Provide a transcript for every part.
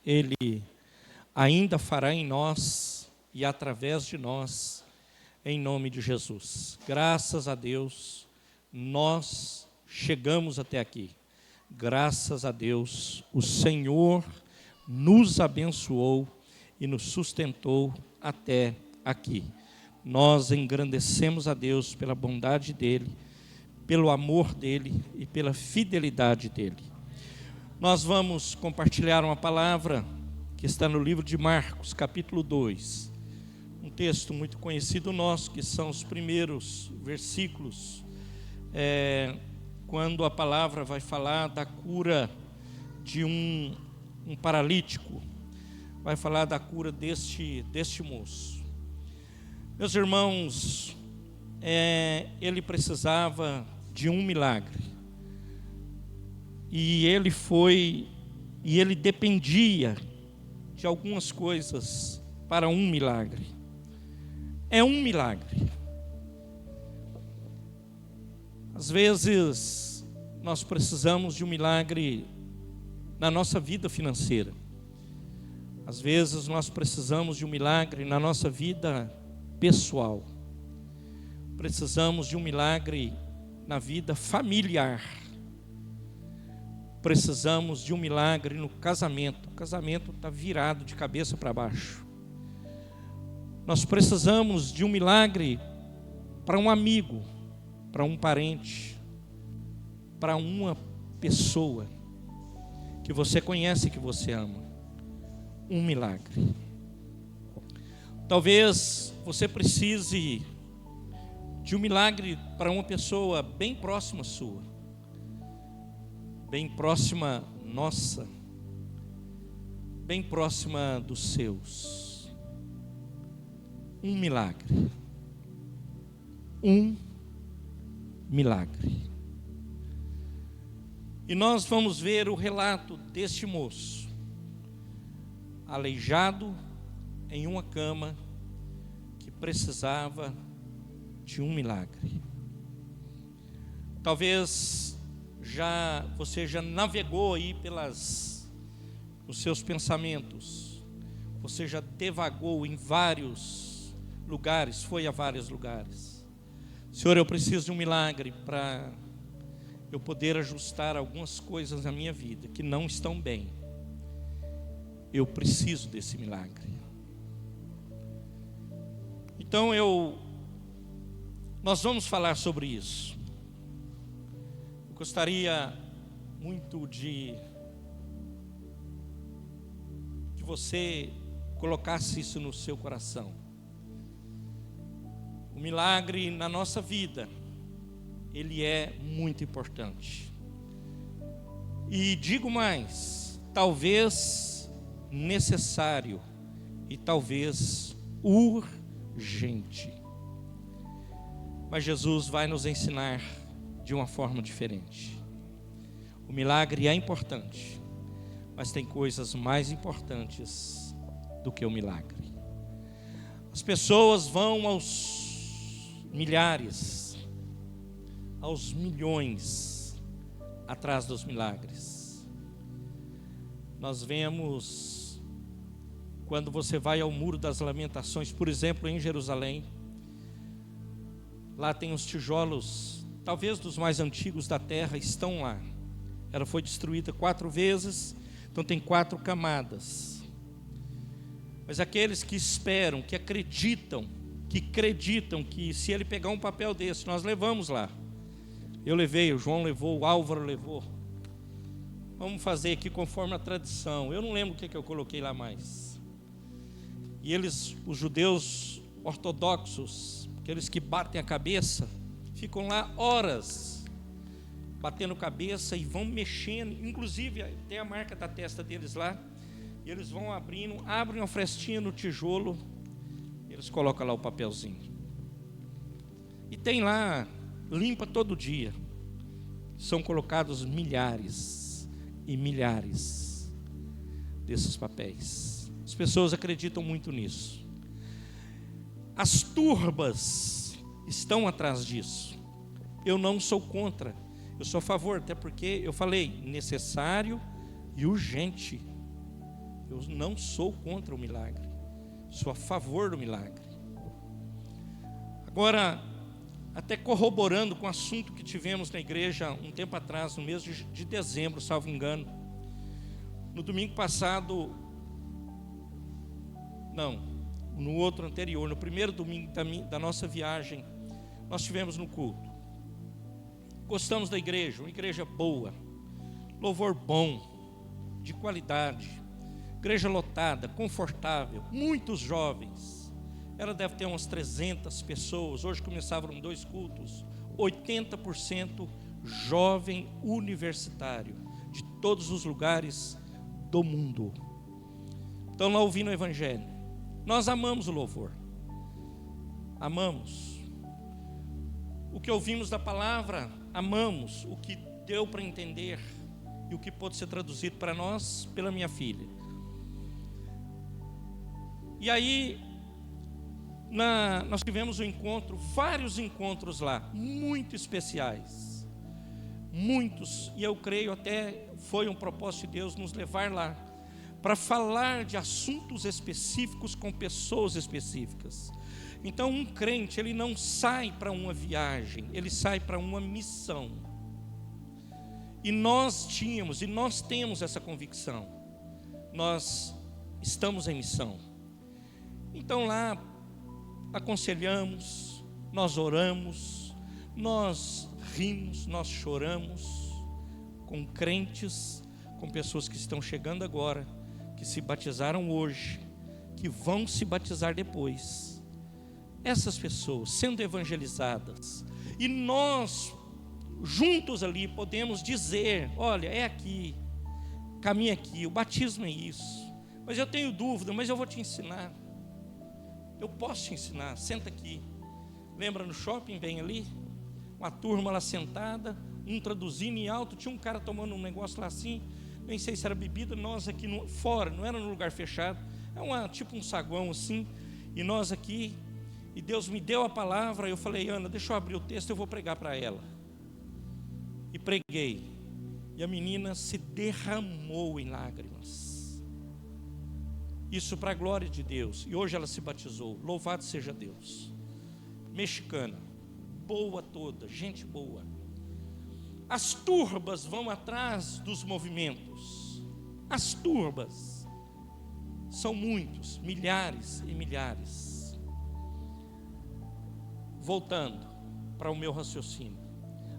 Ele ainda fará em nós e através de nós, em nome de Jesus. Graças a Deus, nós chegamos até aqui. Graças a Deus, o Senhor nos abençoou e nos sustentou até aqui. Nós engrandecemos a Deus pela bondade dEle, pelo amor dEle e pela fidelidade dEle. Nós vamos compartilhar uma palavra que está no livro de Marcos, capítulo 2. Um texto muito conhecido nosso, que são os primeiros versículos, quando a palavra vai falar da cura de um paralítico, vai falar da cura deste moço. Meus irmãos, ele precisava de um milagre, e ele dependia de algumas coisas para um milagre. É um milagre. Às vezes nós precisamos de um milagre na nossa vida financeira. Às vezes nós precisamos de um milagre na nossa vida pessoal. Precisamos de um milagre na vida familiar. Precisamos de um milagre no casamento. O casamento está virado de cabeça para baixo. Nós precisamos de um milagre para um amigo, para um parente, para uma pessoa que você conhece e que você ama. Um milagre. Talvez você precise de um milagre para uma pessoa bem próxima sua, bem próxima nossa, bem próxima dos seus. Um milagre. Um milagre. E nós vamos ver o relato deste moço, aleijado em uma cama, que precisava de um milagre. Talvez você já navegou aí nos seus pensamentos, você já devagou em vários lugares, foi a vários lugares. Senhor, eu preciso de um milagre para eu poder ajustar algumas coisas na minha vida que não estão bem. Eu preciso desse milagre. Então nós vamos falar sobre isso. Eu gostaria muito de que você colocasse isso no seu coração. O milagre na nossa vida, ele é muito importante. E digo mais, talvez necessário e talvez urgente. Mas Jesus vai nos ensinar de uma forma diferente. O milagre é importante, mas tem coisas mais importantes do que o milagre. As pessoas vão aos milhares, aos milhões, atrás dos milagres. Nós vemos, quando você vai ao Muro das Lamentações, por exemplo, em Jerusalém, lá tem os tijolos, talvez dos mais antigos da terra, estão lá. Ela foi destruída 4 vezes, então tem 4 camadas. Mas aqueles que esperam, que acreditam que se ele pegar um papel desse, nós levamos lá. Eu levei, o João levou, o Álvaro levou. Vamos fazer aqui conforme a tradição. Eu não lembro o que eu coloquei lá mais. E eles, os judeus ortodoxos, aqueles que batem a cabeça, ficam lá horas, batendo cabeça e vão mexendo. Inclusive, tem a marca da testa deles lá. E eles vão abrindo, abrem uma frestinha no tijolo, eles colocam lá o papelzinho. E tem lá, limpa todo dia. São colocados milhares e milhares desses papéis. As pessoas acreditam muito nisso. As turbas estão atrás disso. Eu não sou contra, eu sou a favor, até porque eu falei necessário e urgente. Eu não sou contra o milagre, sou a favor do milagre. Agora, até corroborando com o assunto que tivemos na igreja um tempo atrás, no mês de dezembro, salvo engano, no domingo passado, não, no outro anterior, no primeiro domingo da nossa viagem, nós estivemos no culto. Gostamos da igreja, uma igreja boa, louvor bom, de qualidade, igreja lotada, confortável, muitos jovens. Ela deve ter umas 300 pessoas. Hoje começavam 2 cultos, 80% jovem universitário, de todos os lugares do mundo. Estão lá ouvindo o evangelho. Nós amamos o louvor, amamos o que ouvimos da palavra, amamos o que deu para entender e o que pôde ser traduzido para nós pela minha filha. E aí nós tivemos um encontro, vários encontros lá, muito especiais, muitos, e eu creio até foi um propósito de Deus nos levar lá, para falar de assuntos específicos com pessoas específicas. Então um crente, ele não sai para uma viagem, ele sai para uma missão. E nós tínhamos, e nós temos essa convicção, nós estamos em missão. Então lá, aconselhamos, nós oramos, nós rimos, nós choramos com crentes, com pessoas que estão chegando agora, que se batizaram hoje, que vão se batizar depois. Essas pessoas sendo evangelizadas, e nós juntos ali podemos dizer: olha, é aqui, caminha aqui, o batismo é isso, mas eu tenho dúvida, mas eu vou te ensinar. Eu posso te ensinar, senta aqui. Lembra no shopping bem ali? Uma turma lá sentada, um traduzindo em alto, tinha um cara tomando um negócio lá assim, nem sei se era bebida, nós aqui fora, não era num lugar fechado, tipo um saguão assim, e nós aqui, e Deus me deu a palavra, eu falei: Ana, deixa eu abrir o texto, eu vou pregar para ela. E preguei, e a menina se derramou em lágrimas. Isso para a glória de Deus. E hoje ela se batizou. Louvado seja Deus. Mexicana, boa toda, gente boa. As turbas vão atrás dos movimentos. As turbas são muitos, milhares e milhares. Voltando para o meu raciocínio.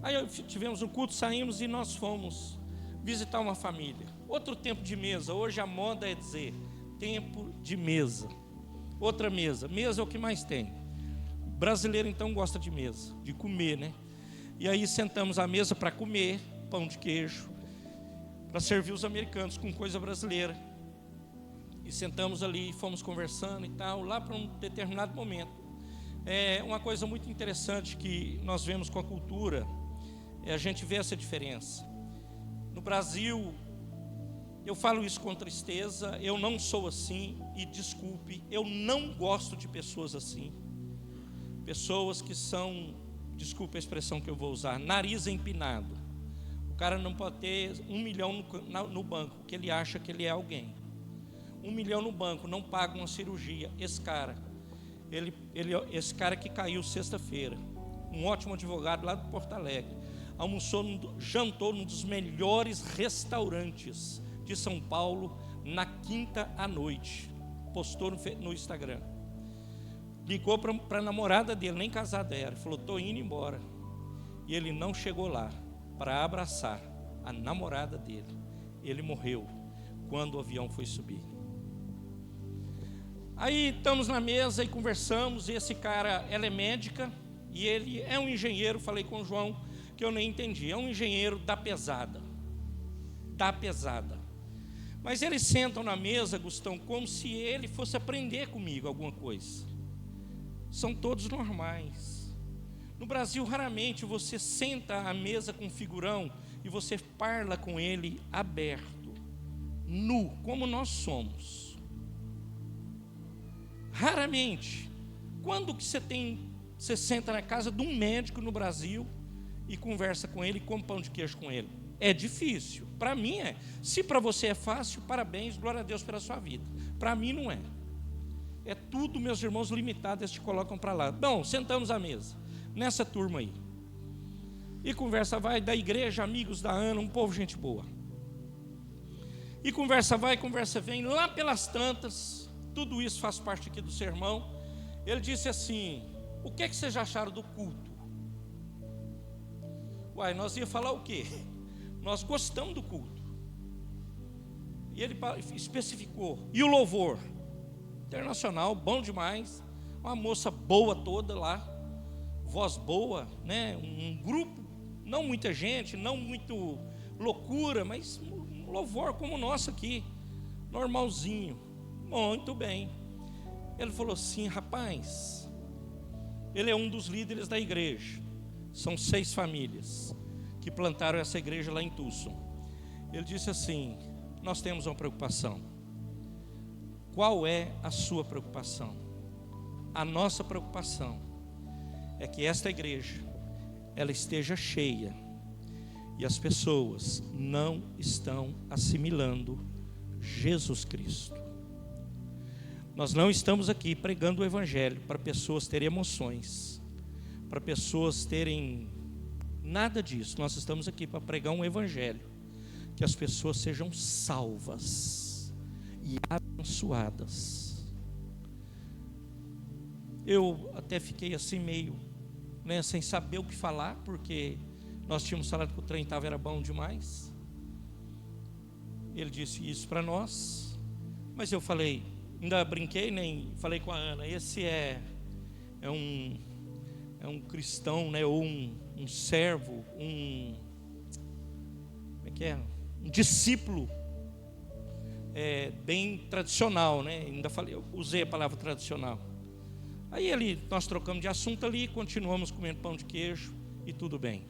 Aí tivemos um culto, saímos e nós fomos visitar uma família. Outro tempo de mesa. Hoje a moda é dizer tempo de mesa. Outra mesa. Mesa é o que mais tem. Brasileiro então gosta de mesa, de comer, né? E aí sentamos à mesa para comer pão de queijo, para servir os americanos com coisa brasileira. E sentamos ali, fomos conversando e tal, lá para um determinado momento. Uma coisa muito interessante que nós vemos com a cultura, a gente vê essa diferença. No Brasil, eu falo isso com tristeza, eu não sou assim, e desculpe, eu não gosto de pessoas assim. Pessoas que são, desculpe a expressão que eu vou usar, nariz empinado. O cara não pode ter 1 milhão no banco, porque ele acha que ele é alguém. 1 milhão no banco, não paga uma cirurgia. Esse cara que caiu sexta-feira, um ótimo advogado lá de Porto Alegre, jantou num dos melhores restaurantes de São Paulo na quinta à noite, postou no Instagram, ligou para a namorada dele, nem casada era, falou: estou indo embora, e ele não chegou lá para abraçar a namorada dele. Ele morreu quando o avião foi subir. Aí estamos na mesa e conversamos, e esse cara, ela é médica, e ele é um engenheiro, falei com o João, que eu nem entendi, é um engenheiro da pesada. Mas eles sentam na mesa, Gustão, como se ele fosse aprender comigo alguma coisa. São todos normais. No Brasil, raramente você senta à mesa com um figurão e você parla com ele aberto, nu, como nós somos. Raramente. Quando que você senta na casa de um médico no Brasil e conversa com ele e come pão de queijo com ele? É difícil. Para mim é. Se para você é fácil, parabéns, glória a Deus pela sua vida. Para mim não é. É tudo, meus irmãos, limitado, eles te colocam para lá. Bom, sentamos à mesa, nessa turma aí. E conversa vai da igreja, amigos da Ana, um povo gente boa. E conversa vai, conversa vem, lá pelas tantas, tudo isso faz parte aqui do sermão. Ele disse assim: o que é que vocês acharam do culto? Uai, nós ia falar o quê? Nós gostamos do culto. E ele especificou. E o louvor? Internacional, bom demais. Uma moça boa toda lá, voz boa, né? Um grupo, não muita gente, não muito loucura, mas um louvor como o nosso aqui, normalzinho. Muito bem. Ele falou assim: rapaz, ele é um dos líderes da igreja. São 6 famílias que plantaram essa igreja lá em Tucson. Ele disse assim: nós temos uma preocupação. Qual é a sua preocupação? A nossa preocupação é que esta igreja, ela esteja cheia e as pessoas não estão assimilando Jesus Cristo. Nós não estamos aqui pregando o evangelho para pessoas terem emoções, para pessoas terem nada disso. Nós estamos aqui para pregar um evangelho, que as pessoas sejam salvas e abençoadas. Eu até fiquei assim meio, sem saber o que falar, porque nós tínhamos falado que o trem era bom demais. Ele disse isso para nós, mas eu falei, ainda brinquei, nem falei com a Ana, esse é um cristão, ou um servo, como é que é? Um discípulo bem tradicional, Ainda falei, eu usei a palavra tradicional. Aí nós trocamos de assunto ali, continuamos comendo pão de queijo e tudo bem.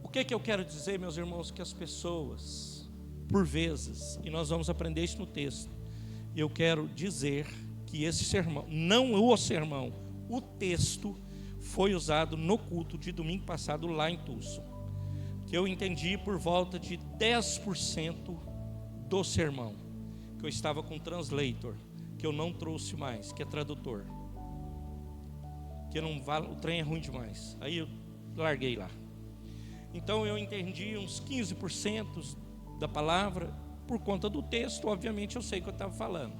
O que eu quero dizer, meus irmãos, que as pessoas, por vezes, e nós vamos aprender isso no texto, eu quero dizer que esse sermão, não o sermão, o texto foi usado no culto de domingo passado lá em Tucson, que eu entendi por volta de 10% do sermão, que eu estava com translator, que eu não trouxe mais, que é tradutor, que não vale, o trem é ruim demais, aí eu larguei lá. Então eu entendi uns 15% da palavra, por conta do texto, obviamente eu sei o que eu estava falando,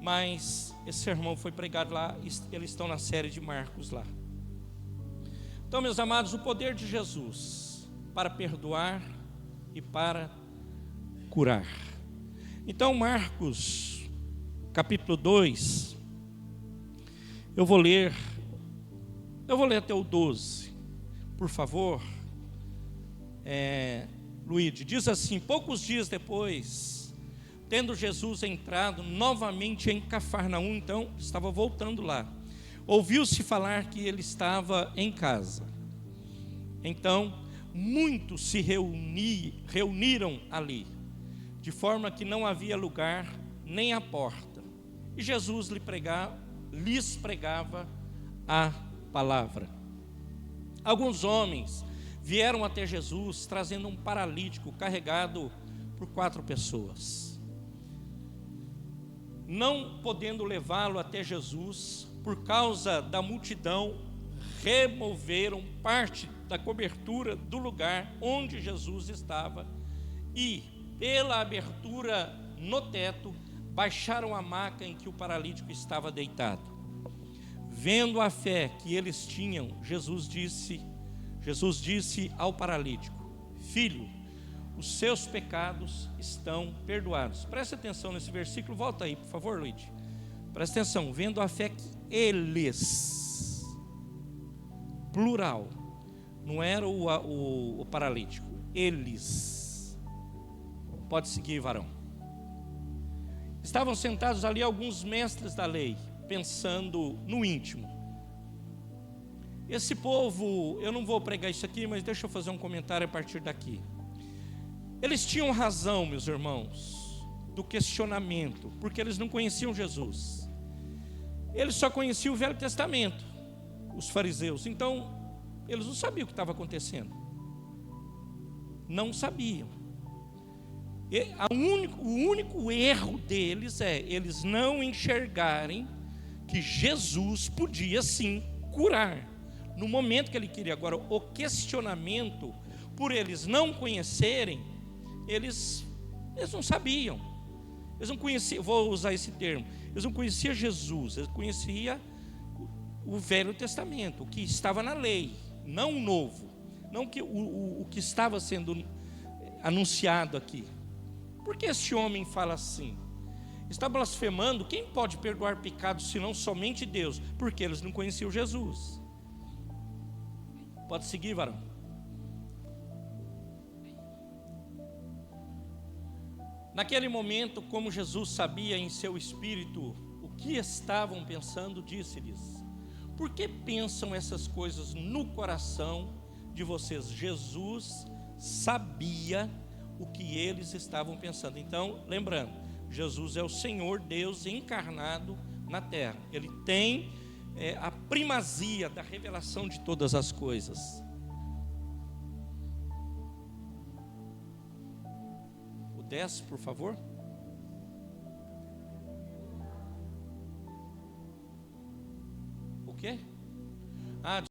mas esse sermão foi pregado lá, eles estão na série de Marcos lá. Então, meus amados, o poder de Jesus para perdoar e para curar. Então, Marcos, capítulo 2, eu vou ler até o 12, por favor. Luíde, diz assim: poucos dias depois, tendo Jesus entrado novamente em Cafarnaum, então estava voltando lá, ouviu-se falar que ele estava em casa. Então muitos se reuniram ali, de forma que não havia lugar nem à porta, e Jesus lhes pregava a palavra. Alguns homens vieram até Jesus trazendo um paralítico carregado por 4 pessoas. Não podendo levá-lo até Jesus, por causa da multidão, removeram parte da cobertura do lugar onde Jesus estava e, pela abertura no teto, baixaram a maca em que o paralítico estava deitado. Vendo a fé que eles tinham, Jesus disse ao paralítico: filho, os seus pecados estão perdoados. Presta atenção nesse versículo, volta aí, por favor, Luiz. Presta atenção, vendo a fé que eles, plural, não era o paralítico, eles. Pode seguir, varão. Estavam sentados ali alguns mestres da lei, pensando no íntimo. Esse povo, eu não vou pregar isso aqui, mas deixa eu fazer um comentário a partir daqui. Eles tinham razão, meus irmãos, do questionamento, porque eles não conheciam Jesus. Eles só conheciam o Velho Testamento, os fariseus. Então, eles não sabiam o que estava acontecendo. não sabiam. O único erro deles é eles não enxergarem que Jesus podia sim curar no momento que ele queria. Agora, o questionamento, por eles não conhecerem, eles não sabiam, eles não conheciam, vou usar esse termo, eles não conheciam Jesus, eles conheciam o Velho Testamento, o que estava na lei, não o Novo, não o que estava sendo anunciado aqui. Por que esse homem fala assim? Está blasfemando. Quem pode perdoar pecados senão somente Deus? Porque eles não conheciam Jesus. Pode seguir, varão. Naquele momento, como Jesus sabia em seu espírito o que estavam pensando, disse-lhes: por que pensam essas coisas no coração de vocês? Jesus sabia o que eles estavam pensando. Então, lembrando, Jesus é o Senhor Deus encarnado na terra. Ele tem a primazia da revelação de todas as coisas. O 10, por favor. O quê?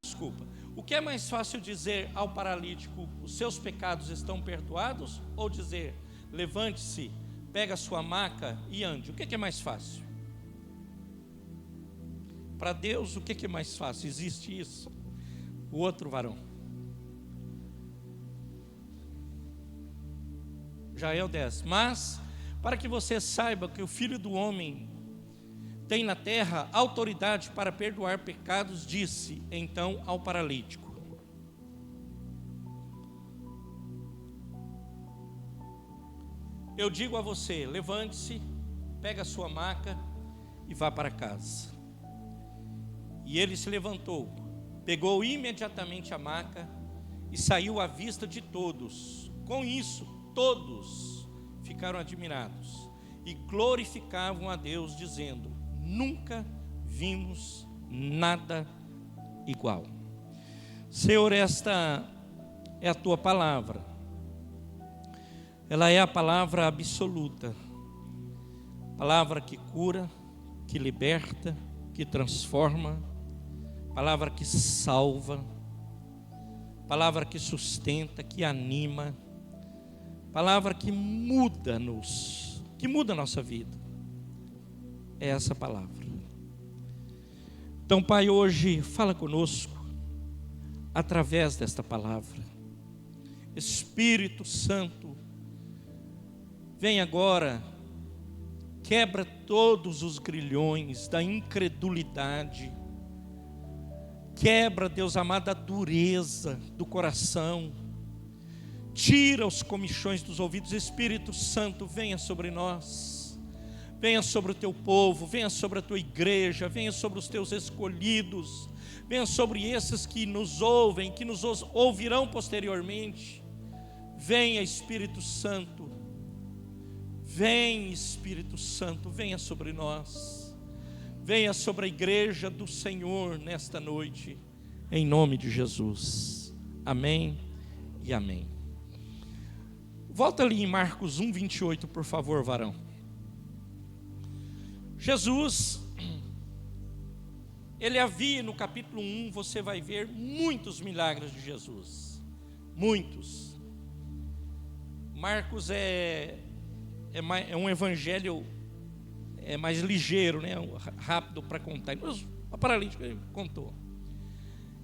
Desculpa. O que é mais fácil dizer ao paralítico: os seus pecados estão perdoados? Ou dizer: levante-se, pega a sua maca e ande? O que é mais fácil? Para Deus, o que é mais fácil? Existe isso? O outro varão. Já é o 10. Mas, para que você saiba que o Filho do Homem tem na terra autoridade para perdoar pecados, disse então ao paralítico: eu digo a você, levante-se, pega a sua maca e vá para casa. E ele se levantou, pegou imediatamente a maca e saiu à vista de todos. Com isso, todos ficaram admirados e glorificavam a Deus, dizendo: nunca vimos nada igual. Senhor, esta é a tua palavra. Ela é a palavra absoluta, palavra que cura, que liberta, que transforma, palavra que salva, palavra que sustenta, que anima, palavra que muda-nos, que muda a nossa vida. É essa palavra. Então, Pai, hoje fala conosco através desta palavra. Espírito Santo, vem agora, quebra todos os grilhões da incredulidade, quebra, Deus amado, a dureza do coração, tira os comichões dos ouvidos. Espírito Santo, venha sobre nós, venha sobre o teu povo, venha sobre a tua igreja, venha sobre os teus escolhidos, venha sobre esses que nos ouvem, que nos ouvirão posteriormente. Venha, Espírito Santo, vem, Espírito Santo, venha sobre nós, venha sobre a igreja do Senhor nesta noite, em nome de Jesus. Amém e amém. Volta ali em Marcos 1:28, por favor, varão. Jesus, ele havia no capítulo 1, você vai ver muitos milagres de Jesus, muitos. Marcos é um evangelho mais ligeiro, né? Rápido para contar. Mas a paralítica ele contou.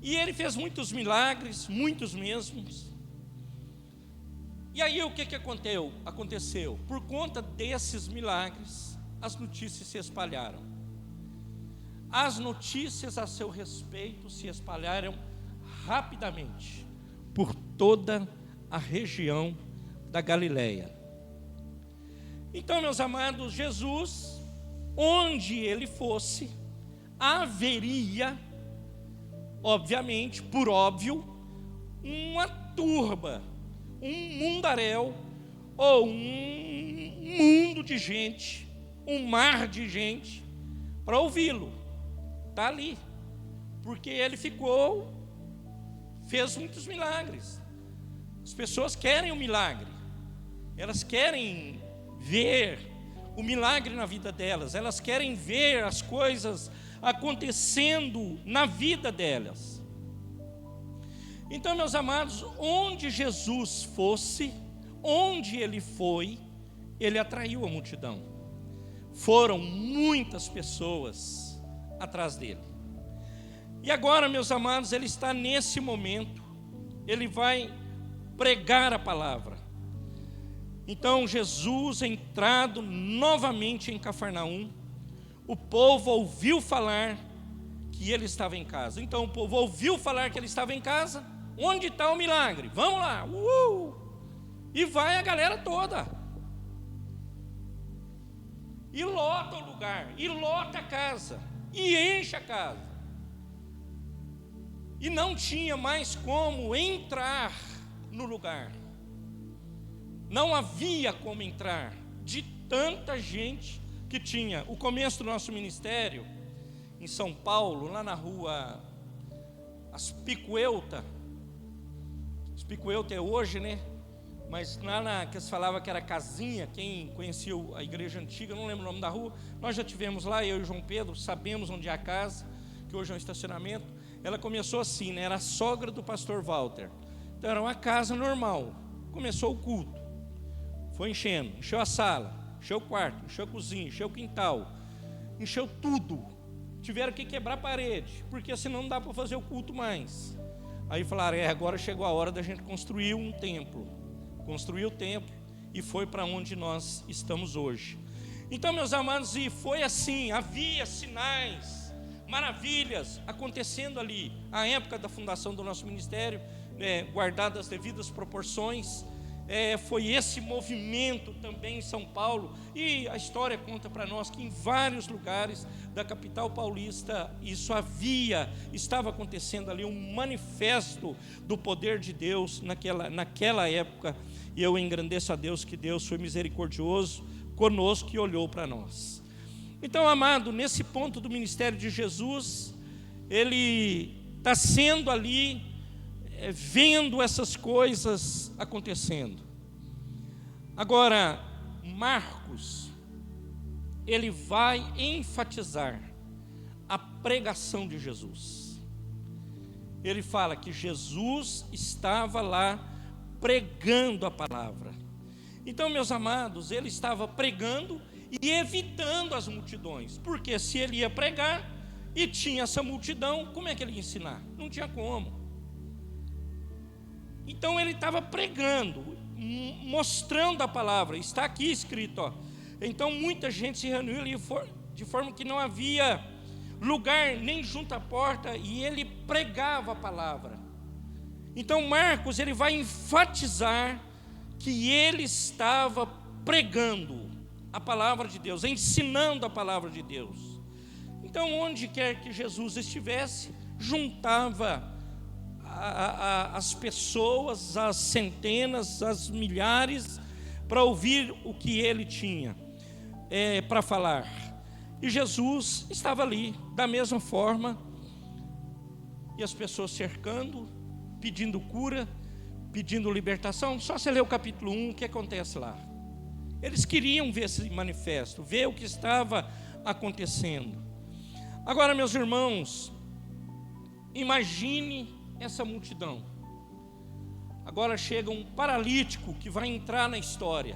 E ele fez muitos milagres, muitos mesmos. E aí o que aconteceu? Por conta desses milagres, as notícias se espalharam. As notícias a seu respeito se espalharam rapidamente por toda a região da Galileia. Então, meus amados, Jesus, onde ele fosse, haveria, obviamente, por óbvio, uma turba, um mundaréu, ou um mundo de gente, um mar de gente, para ouvi-lo. Está ali, porque ele fez muitos milagres. As pessoas querem o milagre, elas querem ver o milagre na vida delas, elas querem ver as coisas acontecendo na vida delas. Então, meus amados, onde Jesus fosse, onde ele foi, ele atraiu a multidão. Foram muitas pessoas atrás dele. E agora, meus amados, ele está nesse momento, ele vai pregar a palavra. Então, Jesus, entrado novamente em Cafarnaum, o povo ouviu falar que ele estava em casa. Então, o povo ouviu falar que ele estava em casa. Onde está o milagre? Vamos lá! E vai a galera toda. E lota o lugar, e lota a casa, e enche a casa. E não tinha mais como entrar no lugar. Não havia como entrar, de tanta gente que tinha. O começo do nosso ministério, em São Paulo, lá na rua Aspicuelta é hoje, né? Mas lá que se falava que era Casinha, quem conhecia a igreja antiga, não lembro o nome da rua, nós já tivemos lá, eu e João Pedro, sabemos onde é a casa, que hoje é um estacionamento. Ela começou assim, né? Era a sogra do pastor Walter. Então era uma casa normal. Começou o culto, foi enchendo, encheu a sala, encheu o quarto, encheu a cozinha, encheu o quintal, encheu tudo. Tiveram que quebrar a parede, porque senão não dá para fazer o culto mais. Aí falaram, agora chegou a hora da gente construir um templo. Construiu o templo e foi para onde nós estamos hoje. Então, meus amados, e foi assim, havia sinais, maravilhas acontecendo ali. A época da fundação do nosso ministério, guardadas as devidas proporções, foi esse movimento também em São Paulo. E a história conta para nós que em vários lugares da capital paulista isso estava acontecendo ali, um manifesto do poder de Deus naquela época. E eu engrandeço a Deus, que Deus foi misericordioso conosco e olhou para nós. Então, amado, nesse ponto do ministério de Jesus, ele está sendo ali, vendo essas coisas acontecendo. Agora, Marcos, ele vai enfatizar a pregação de Jesus. Ele fala que Jesus estava lá pregando a palavra. Então, meus amados, ele estava pregando e evitando as multidões, porque se ele ia pregar e tinha essa multidão, como é que ele ia ensinar? Não tinha como. Então ele estava pregando, mostrando a palavra. Está aqui escrito, ó. Então muita gente se reuniu ali de forma que não havia lugar nem junto à porta, e ele pregava a palavra. Então Marcos, ele vai enfatizar que ele estava pregando a palavra de Deus, ensinando a palavra de Deus. Então onde quer que Jesus estivesse, juntava as pessoas, as centenas, as milhares, para ouvir o que ele tinha para falar. E Jesus estava ali, da mesma forma, e as pessoas cercando, pedindo cura, pedindo libertação. Só você ler o capítulo 1, o que acontece lá? Eles queriam ver esse manifesto, ver o que estava acontecendo. Agora, meus irmãos, imagine essa multidão. Agora chega um paralítico que vai entrar na história,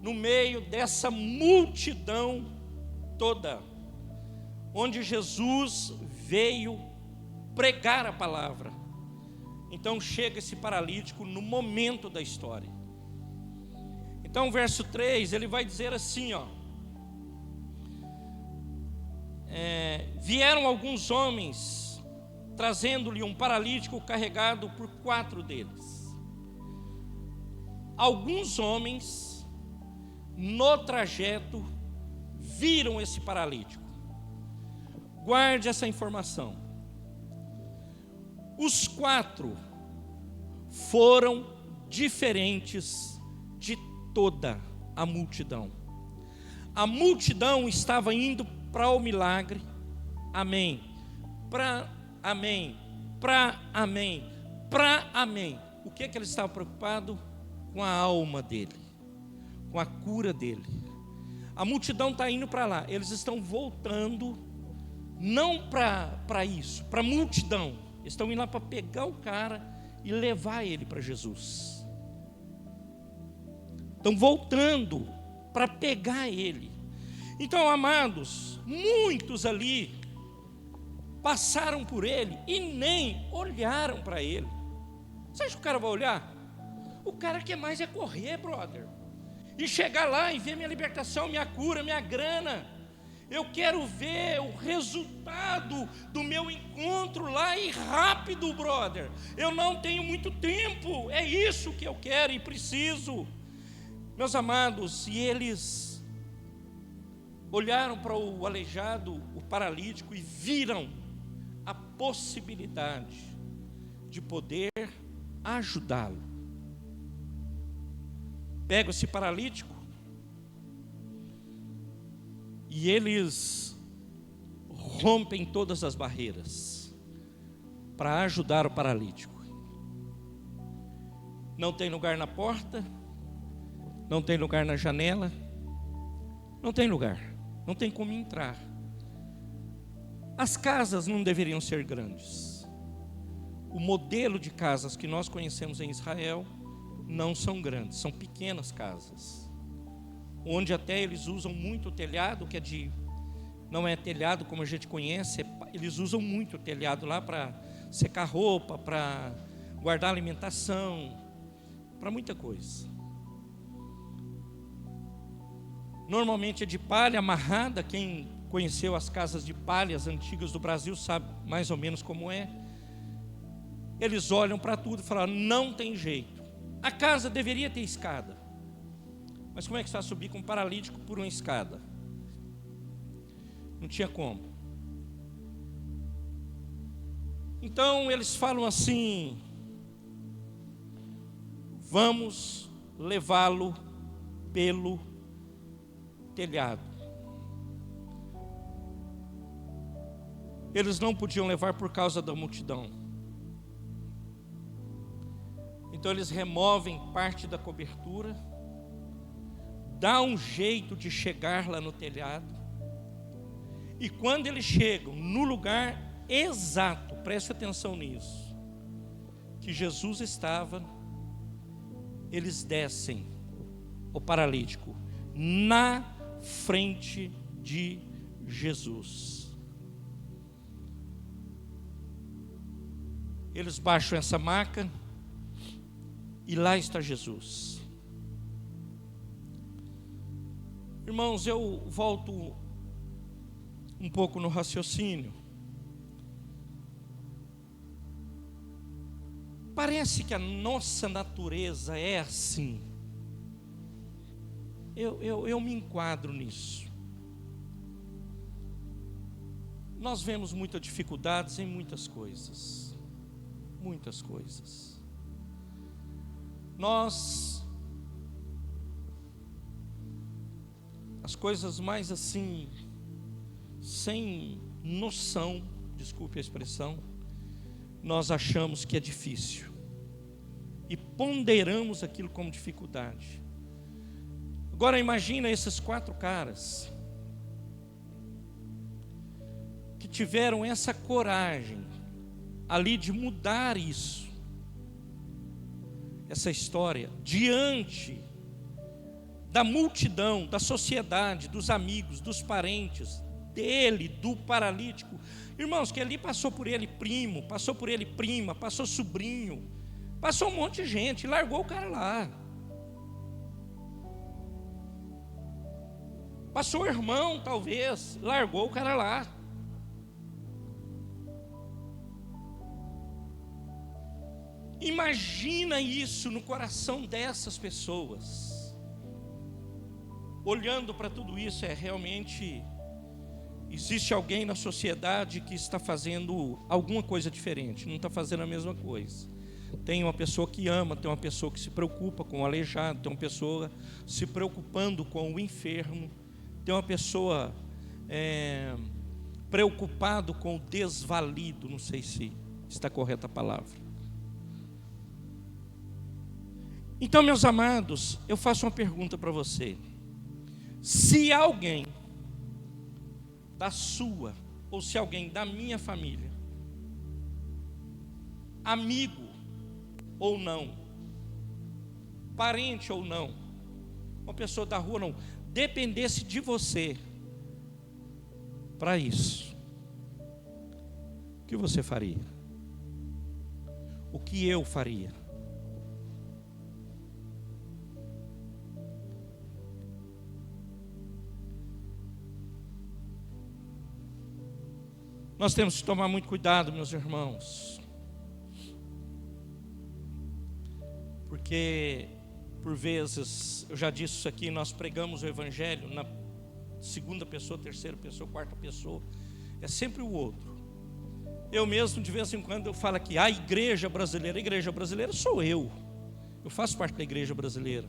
no meio dessa multidão toda, onde Jesus veio pregar a palavra. Então chega esse paralítico no momento da história. Então verso 3, ele vai dizer assim, ó: vieram alguns homens trazendo-lhe um paralítico carregado por 4 deles. Alguns homens no trajeto viram esse paralítico. Guarde essa informação. Os 4 foram diferentes de toda a multidão. A multidão estava indo para o milagre, amém, para amém, para amém, para amém. o que ele estava preocupado? Com a alma dele, com a cura dele. A multidão está indo para lá, eles estão voltando, não para isso, para a multidão. Eles estão indo lá para pegar o cara e levar ele para Jesus. Estão voltando para pegar ele. Então, amados, muitos ali passaram por ele e nem olharam para ele. Você acha que o cara vai olhar? O cara quer mais é correr, brother, e chegar lá e ver minha libertação, minha cura, minha grana. Eu quero ver o resultado do meu encontro lá e rápido, brother. Eu não tenho muito tempo, é isso que eu quero e preciso. Meus amados, e eles olharam para o aleijado, o paralítico, e viram a possibilidade de poder ajudá-lo. Pega esse paralítico e eles rompem todas as barreiras para ajudar o paralítico. Não tem lugar na porta, não tem lugar na janela, não tem lugar, não tem como entrar. As casas não deveriam ser grandes. O modelo de casas que nós conhecemos em Israel não são grandes, são pequenas casas, onde até eles usam muito o telhado, que não é telhado como a gente conhece, eles usam muito o telhado lá para secar roupa, para guardar alimentação, para muita coisa. Normalmente é de palha amarrada. Quem conheceu as casas de palhas antigas do Brasil sabe mais ou menos como é. Eles olham para tudo e falam: não tem jeito. A casa deveria ter escada, mas como é que você vai subir com um paralítico por uma escada? Não tinha como. Então eles falam assim: vamos levá-lo pelo telhado. Eles não podiam levar por causa da multidão. Então eles removem parte da cobertura, dá um jeito de chegar lá no telhado, e quando eles chegam no lugar exato, preste atenção nisso, que Jesus estava, eles descem o paralítico na frente de Jesus. Eles baixam essa maca e lá está Jesus. Irmãos, eu volto um pouco no raciocínio. Parece que a nossa natureza é assim. Eu me enquadro nisso. Nós vemos muitas dificuldades em muitas coisas. Muitas coisas. As coisas mais assim, sem noção, desculpe a expressão, nós achamos que é difícil e ponderamos aquilo como dificuldade. Agora imagina esses 4 caras que tiveram essa coragem ali de mudar isso, essa história, diante da multidão, da sociedade, dos amigos, dos parentes, dele, do paralítico. Irmãos, que ali passou por ele primo, passou por ele prima, passou sobrinho, passou um monte de gente, largou o cara lá. Passou o irmão, talvez, largou o cara lá. Imagina isso no coração dessas pessoas. Olhando para tudo isso, realmente existe alguém na sociedade que está fazendo alguma coisa diferente, não está fazendo a mesma coisa. Tem uma pessoa que ama, tem uma pessoa que se preocupa com o aleijado, tem uma pessoa se preocupando com o enfermo, tem uma pessoa preocupado com o desvalido, não sei se está correta a palavra. Então, meus amados, eu faço uma pergunta para você. Se alguém da sua, ou se alguém da minha família, amigo ou não, parente ou não, uma pessoa da rua ou não, dependesse de você para isso, o que você faria? O que eu faria? Nós temos que tomar muito cuidado, meus irmãos, porque por vezes, eu já disse isso aqui, nós pregamos o evangelho na segunda pessoa, terceira pessoa, quarta pessoa, é sempre o outro. Eu mesmo, de vez em quando, eu falo aqui, a igreja brasileira sou eu faço parte da igreja brasileira.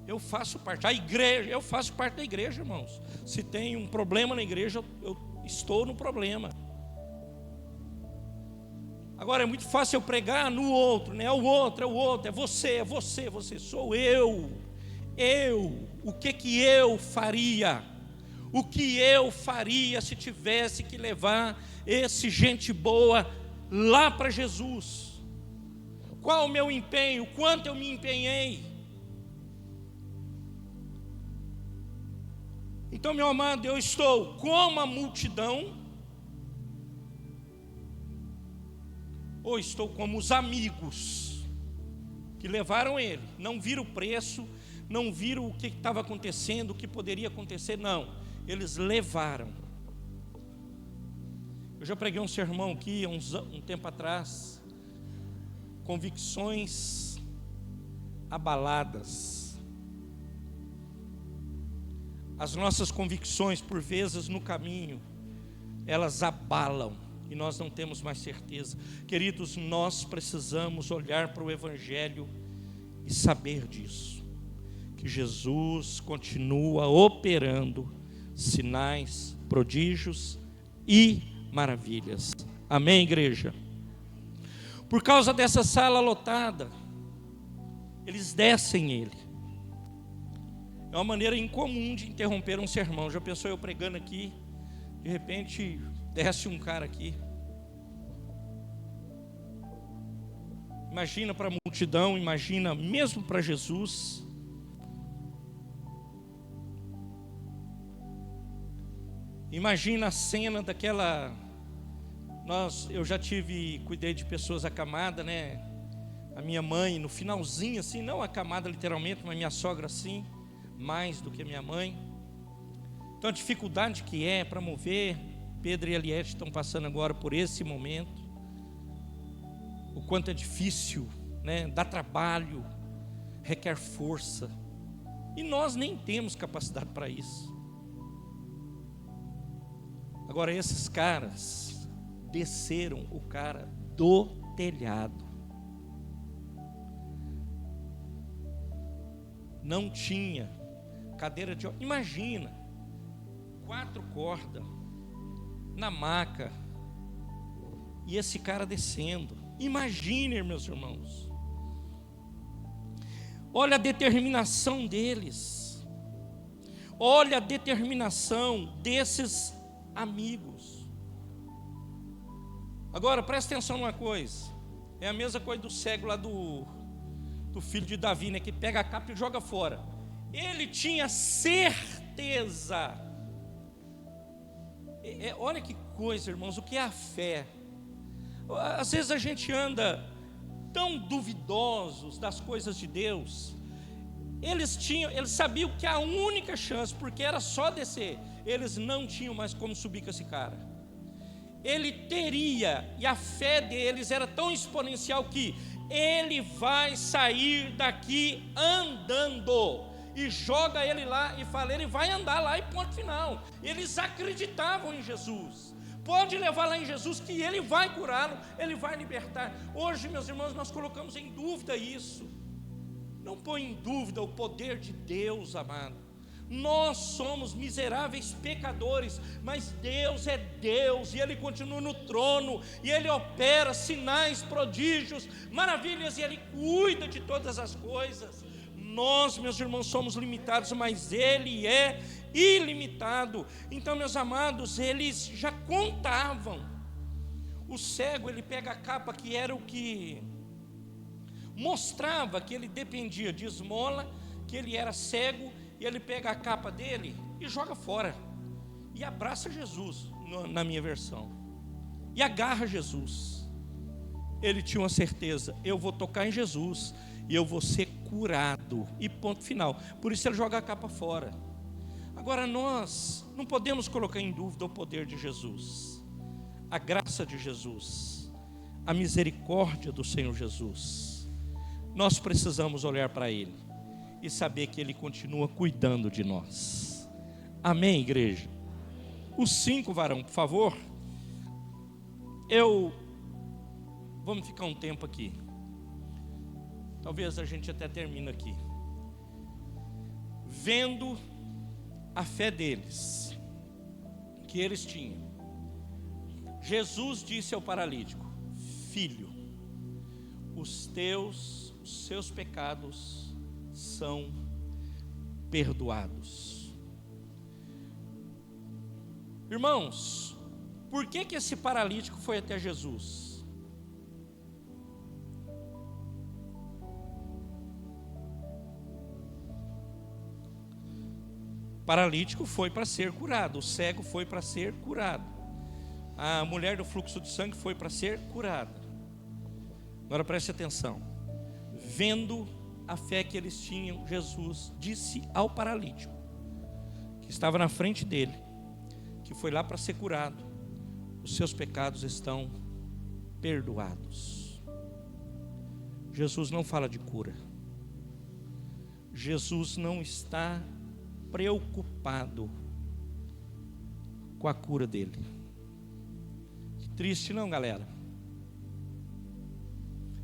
Eu faço parte, a igreja, eu faço parte da igreja, irmãos. Se tem um problema na igreja, eu estou no problema. Agora é muito fácil eu pregar no outro, né? É o outro, é você, sou eu. O que eu faria? O que eu faria se tivesse que levar esse gente boa lá para Jesus? Qual o meu empenho? Quanto eu me empenhei? Então, meu amado, eu estou como a multidão, ou estou como os amigos que levaram ele, não viram o preço, não viram o que estava acontecendo, o que poderia acontecer, não, eles levaram. Eu já preguei um sermão aqui um tempo atrás, convicções abaladas. As nossas convicções, por vezes no caminho, elas abalam e nós não temos mais certeza. Queridos, nós precisamos olhar para o evangelho e saber disso, que Jesus continua operando sinais, prodígios e maravilhas. Amém, igreja? Por causa dessa sala lotada, eles descem ele. É uma maneira incomum de interromper um sermão. Já pensou eu pregando aqui, de repente desce um cara aqui. Imagina para a multidão, imagina mesmo para Jesus. Imagina a cena daquela... eu já cuidei de pessoas acamadas, né? A minha mãe, no finalzinho assim, não acamada literalmente, mas minha sogra assim, mais do que minha mãe. Então a dificuldade que é para mover, Pedro e Eliette estão passando agora por esse momento. O quanto é difícil, né? Dá trabalho, requer força. E nós nem temos capacidade para isso. Agora esses caras desceram o cara do telhado. Não tinha cadeira de... Imagina, 4 cordas na maca e esse cara descendo. Imagine, meus irmãos. Olha a determinação deles. Olha a determinação desses amigos. Agora presta atenção numa coisa. É a mesma coisa do cego lá do filho de Davi, né, que pega a capa e joga fora. Ele tinha certeza. Olha que coisa, irmãos, o que é a fé. Às vezes a gente anda tão duvidosos das coisas de Deus. Eles sabiam que a única chance, porque era só descer, eles não tinham mais como subir com esse cara. Ele teria, e a fé deles era tão exponencial que ele vai sair daqui andando, e joga ele lá e fala, ele vai andar lá e ponto final. Eles acreditavam em Jesus. Pode levar lá em Jesus que ele vai curá-lo, ele vai libertar. Hoje, meus irmãos, nós colocamos em dúvida isso. Não põe em dúvida o poder de Deus, amado. Nós somos miseráveis pecadores, mas Deus é Deus, e Ele continua no trono, e Ele opera sinais, prodígios, maravilhas, e Ele cuida de todas as coisas. Nós, meus irmãos, somos limitados, mas Ele é ilimitado. Então, meus amados, eles já contavam. O cego, ele pega a capa, que era o que mostrava que ele dependia de esmola, que ele era cego, e ele pega a capa dele e joga fora, e abraça Jesus, na minha versão, e agarra Jesus. Ele tinha uma certeza: eu vou tocar em Jesus, e eu vou ser curado, e ponto final. Por isso ele joga a capa fora. Agora, nós não podemos colocar em dúvida o poder de Jesus, a graça de Jesus, a misericórdia do Senhor Jesus. Nós precisamos olhar para Ele e saber que Ele continua cuidando de nós. Amém, igreja? Os 5, varão, por favor. Vamos ficar um tempo aqui. Talvez a gente até termine aqui. Vendo a fé deles, que eles tinham, Jesus disse ao paralítico: filho, os seus pecados são perdoados. Irmãos, por que esse paralítico foi até Jesus? O paralítico foi para ser curado, o cego foi para ser curado, a mulher do fluxo de sangue foi para ser curada. Agora preste atenção. Vendo a fé que eles tinham, Jesus disse ao paralítico, que estava na frente dele, que foi lá para ser curado: os seus pecados estão perdoados. Jesus não fala de cura. Jesus não está preocupado com a cura dele. Que triste, não, galera?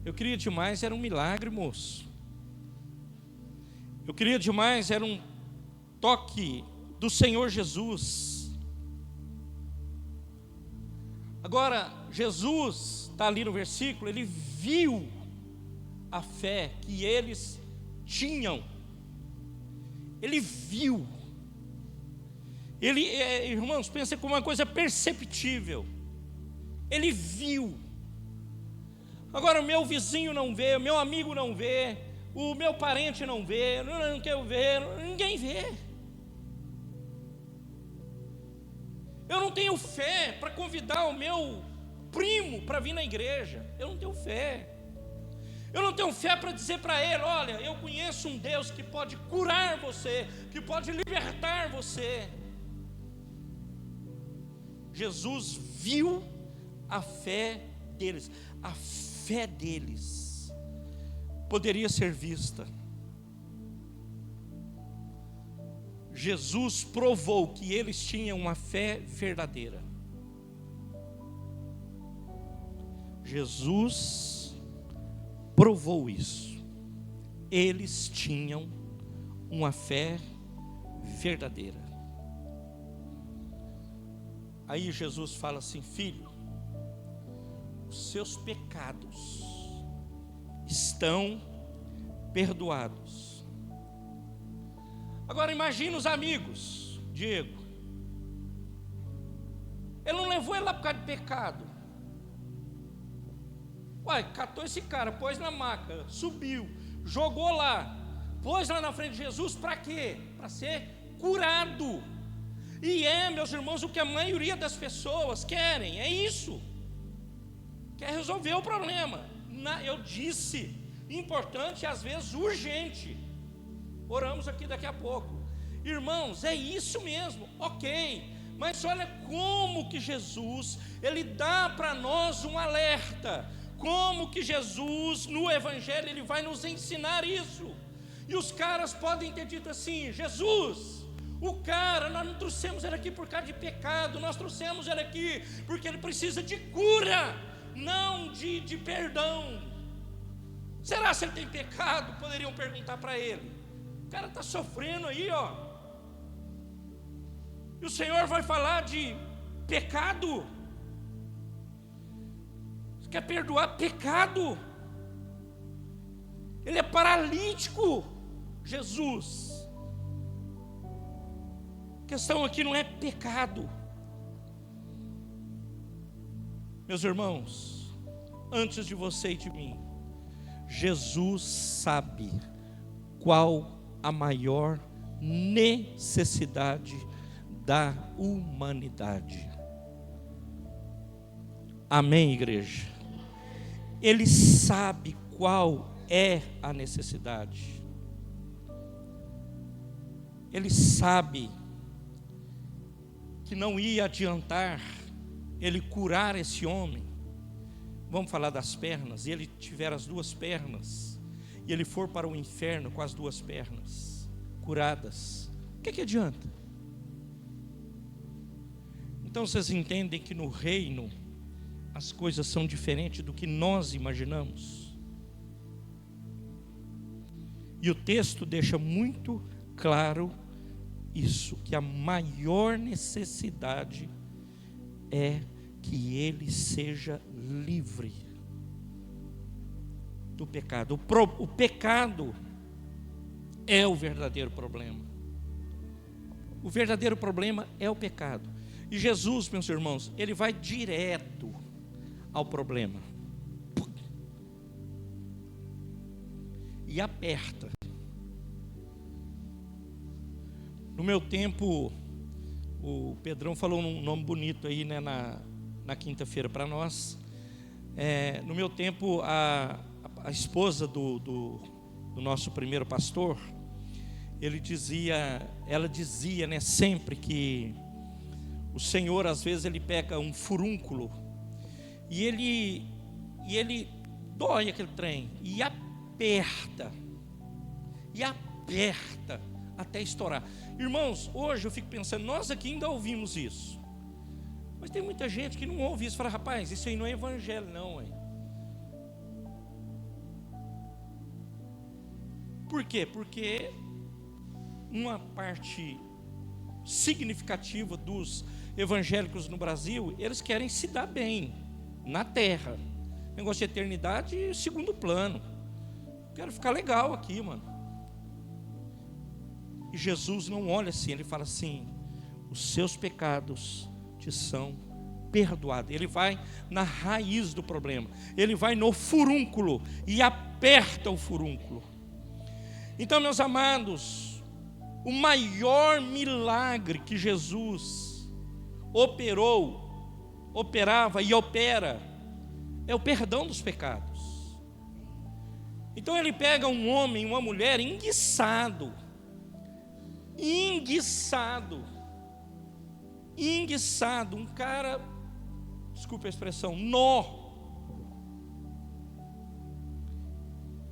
Eu queria demais, era um milagre, moço. Eu queria demais, era um toque do Senhor Jesus. Agora, Jesus está ali no versículo, ele viu a fé que eles tinham. Ele viu. Irmãos, pensa como uma coisa perceptível. Ele viu. Agora, o meu vizinho não vê, o meu amigo não vê, o meu parente não vê, não quero ver, ninguém vê. Eu não tenho fé para convidar o meu primo para vir na igreja. Eu não tenho fé. Eu não tenho fé para dizer para ele: olha, eu conheço um Deus que pode curar você, que pode libertar você. Jesus viu a fé deles. A fé deles poderia ser vista. Jesus provou que eles tinham uma fé verdadeira. Jesus provou isso. Eles tinham uma fé verdadeira. Aí Jesus fala assim: filho, os seus pecados estão perdoados. Agora imagina os amigos, Diego. Ele não levou ele lá por causa de pecado. Uai, catou esse cara, pôs na maca, subiu, jogou lá, pôs lá na frente de Jesus, para quê? Para ser curado. E meus irmãos, o que a maioria das pessoas querem, é isso. Quer resolver o problema. Eu disse, importante e às vezes urgente. Oramos aqui daqui a pouco. Irmãos, é isso mesmo, ok. Mas olha como que Jesus, ele dá para nós um alerta. Como que Jesus, no Evangelho, ele vai nos ensinar isso. E os caras podem ter dito assim: Jesus, nós não trouxemos ele aqui por causa de pecado, nós trouxemos ele aqui porque ele precisa de cura, não de perdão. Será se ele tem pecado? Poderiam perguntar para ele. O cara está sofrendo aí, ó. E o Senhor vai falar de pecado. Você quer perdoar pecado? Ele é paralítico, Jesus. A questão aqui não é pecado. Meus irmãos, antes de você e de mim, Jesus sabe qual a maior necessidade da humanidade. Amém, igreja? Ele sabe qual é a necessidade. Ele sabe que não ia adiantar ele curar esse homem. Vamos falar das pernas. E ele tiver as duas pernas, e ele for para o inferno com as duas pernas curadas, o que adianta? Então vocês entendem que no reino as coisas são diferentes do que nós imaginamos. E o texto deixa muito claro isso, que a maior necessidade é que ele seja livre do pecado. O pecado é o verdadeiro problema. O verdadeiro problema é o pecado. E Jesus, meus irmãos, ele vai direto ao problema e aperta. No meu tempo, o Pedrão falou um nome bonito aí, né, na quinta-feira para nós. No meu tempo, a esposa do nosso primeiro pastor, ela dizia, né, sempre que o Senhor, às vezes, ele pega um furúnculo e ele dói aquele trem e aperta até estourar. Irmãos, hoje eu fico pensando, nós aqui ainda ouvimos isso, mas tem muita gente que não ouve isso. Fala, rapaz, isso aí não é evangelho não, hein? Por quê? Porque uma parte significativa dos evangélicos no Brasil, eles querem se dar bem na terra. Negócio de eternidade, segundo plano. Quero ficar legal aqui, mano. E Jesus não olha assim, ele fala assim: os seus pecados te são perdoados. Ele vai na raiz do problema, ele vai no furúnculo e aperta o furúnculo. Então, meus amados, o maior milagre que Jesus operava e opera é o perdão dos pecados. Então ele pega um homem, uma mulher enguiçado, um cara, desculpa a expressão, nó.